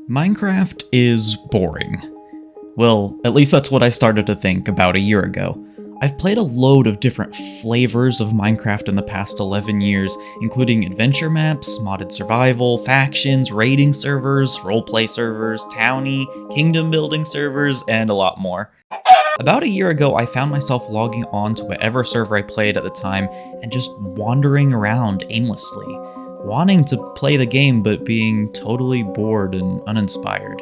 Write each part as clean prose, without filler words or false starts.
Minecraft is boring. Well, at least that's what I started to think about a year ago. I've played a load of different flavors of Minecraft in the past 11 years, including adventure maps, modded survival, factions, raiding servers, roleplay servers, townie, kingdom building servers, and a lot more. About a year ago, I found myself logging on to whatever server I played at the time and just wandering around aimlessly, wanting to play the game but being totally bored and uninspired.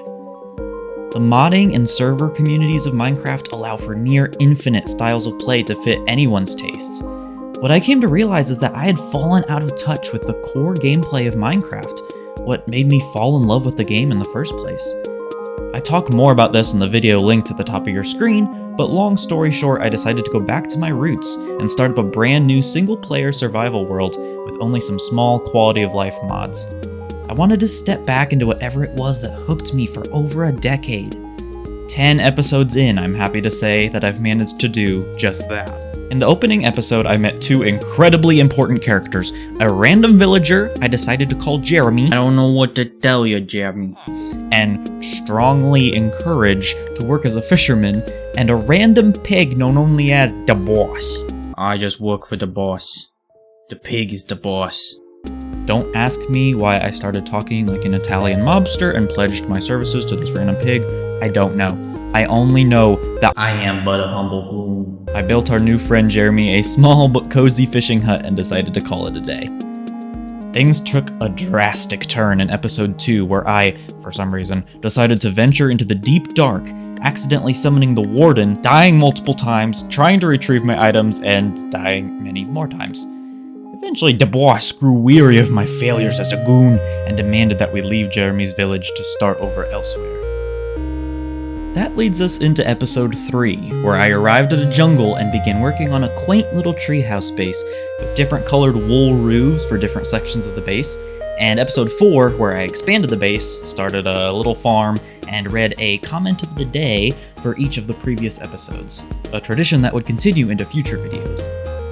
The modding and server communities of Minecraft allow for near infinite styles of play to fit anyone's tastes. What I came to realize is that I had fallen out of touch with the core gameplay of Minecraft, what made me fall in love with the game in the first place. I talk more about this in the video linked at the top of your screen, but long story short, I decided to go back to my roots and start up a brand new single-player survival world with only some small quality of life mods. I wanted to step back into whatever it was that hooked me for over a decade. 10 episodes in, I'm happy to say that I've managed to do just that. In the opening episode, I met two incredibly important characters. A random villager I decided to call Jeremy. I don't know what to tell you, Jeremy. And strongly encouraged to work as a fisherman. And a random pig known only as the boss. I just work for the boss. The pig is the boss. Don't ask me why I started talking like an Italian mobster and pledged my services to this random pig. I don't know. I only know that I am but a humble goon. I built our new friend Jeremy a small but cozy fishing hut and decided to call it a day. Things took a drastic turn in episode 2 where I, for some reason, decided to venture into the deep dark, accidentally summoning the warden, dying multiple times, trying to retrieve my items, and dying many more times. Eventually, the boss grew weary of my failures as a goon and demanded that we leave Jeremy's village to start over elsewhere. That leads us into episode 3, where I arrived at a jungle and began working on a quaint little treehouse base with different colored wool roofs for different sections of the base, and episode 4, where I expanded the base, started a little farm, and read a comment of the day for each of the previous episodes, a tradition that would continue into future videos.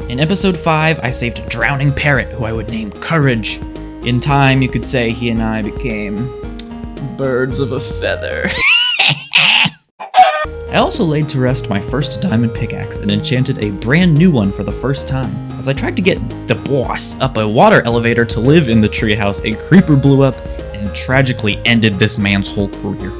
In episode 5, I saved a drowning parrot who I would name Courage. In time, you could say he and I became birds of a feather. I also laid to rest my first diamond pickaxe and enchanted a brand new one for the first time. As I tried to get the boss up a water elevator to live in the treehouse, a creeper blew up and tragically ended this man's whole career.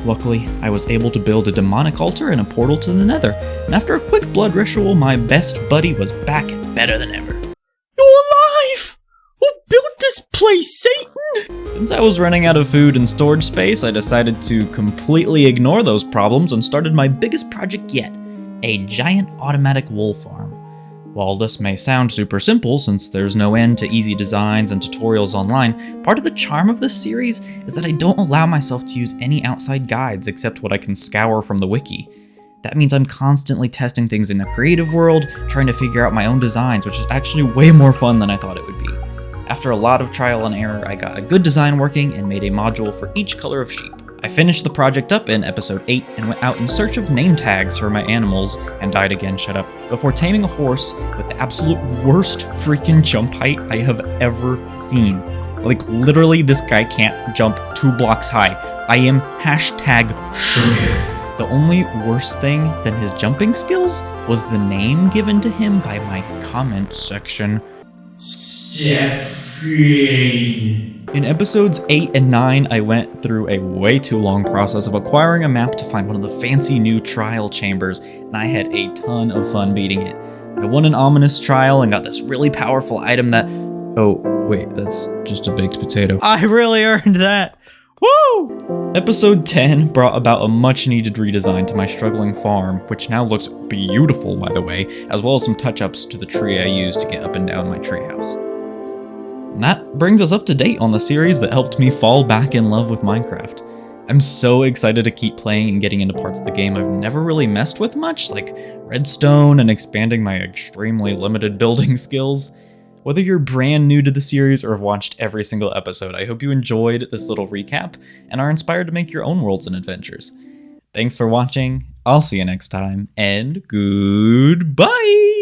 Luckily, I was able to build a demonic altar and a portal to the nether, and after a quick blood ritual, my best buddy was back and better than ever. You're alive! Who built this place, Satan? Since I was running out of food and storage space, I decided to completely ignore those problems and started my biggest project yet, a giant automatic wool farm. While this may sound super simple since there's no end to easy designs and tutorials online, part of the charm of this series is that I don't allow myself to use any outside guides except what I can scour from the wiki. That means I'm constantly testing things in a creative world, trying to figure out my own designs, which is actually way more fun than I thought it would be. After a lot of trial and error, I got a good design working and made a module for each color of sheep. I finished the project up in episode 8 and went out in search of name tags for my animals, and died again, shut up, before taming a horse with the absolute worst freaking jump height I have ever seen. Like, literally, this guy can't jump 2 blocks high. I am hashtag shook. The only worse thing than his jumping skills was the name given to him by my comment section. Jeffrey. In episodes 8 and 9, I went through a way too long process of acquiring a map to find one of the fancy new trial chambers, and I had a ton of fun beating it. I won an ominous trial and got this really powerful item that... Oh, wait, that's just a baked potato. I really earned that! Woo! Episode 10 brought about a much-needed redesign to my struggling farm, which now looks beautiful, by the way, as well as some touch-ups to the tree I used to get up and down my treehouse. And that brings us up to date on the series that helped me fall back in love with Minecraft. I'm so excited to keep playing and getting into parts of the game I've never really messed with much, like redstone and expanding my extremely limited building skills. Whether you're brand new to the series or have watched every single episode, I hope you enjoyed this little recap and are inspired to make your own worlds and adventures. Thanks for watching, I'll see you next time, and goodbye!